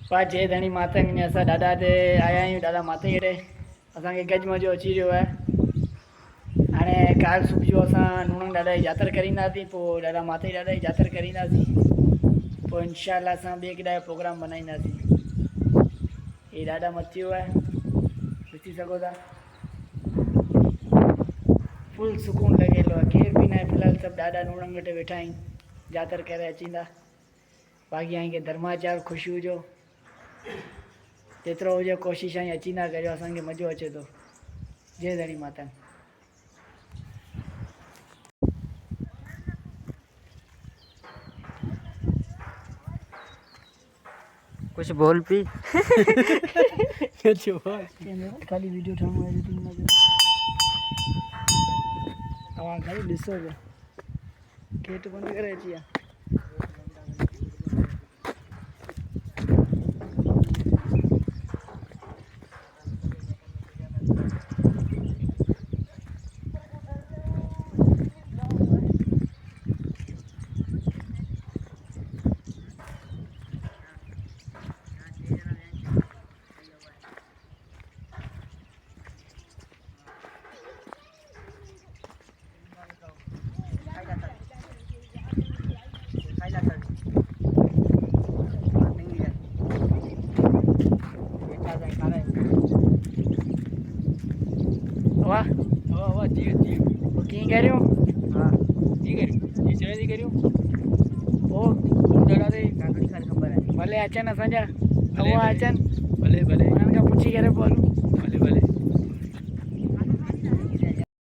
पाँच जय धनी माता ने असा दादा ते आया आहियूं दादा माता हेठे असांखे गज मज़ो अची रहियो आहे। हाणे काल सुबुह जो असां नूणंग दादा जी यात्रा करींदासीं, पोइ दादा माता जी दादा जी यात्रा करींदासीं, पोइ इंशाअल्लाह असां ॿिए केॾा प्रोग्राम मल्हाईंदासीं। हे ॾाढा मथियो आहे, ॾिसी सघो था फुल सुकून लॻियल आहे, केर बि न आहे फ़िलहाल सभु ॾाढा नूणंग वेठे वेठा आहिनि यात्रा करे अचींदा। बाक़ी आहीं की धर्माचार ख़ुशी हुजो जेतिरो हुजे कोशिशि आई अचींदा करियो, असांखे मज़ो अचे थो। जय धनी माता। कुछ बोल पी खाली वीडियो ठाहिणो आहे, एडिटिंग न करिणो। तव्हां खाली ॾिसो पिया, गेट बंदि करे अची विया। वाह वाह वाह जी जी कीअं करियो? हाँ ठीक है जी चले दी करियो पोइ दादा दे कागड़ी खाली खबर है भले अचनि असांजा भले हवा भले अचनि, भले भले उन्हनि खां पुछी करे पोइ हलूं। भले भले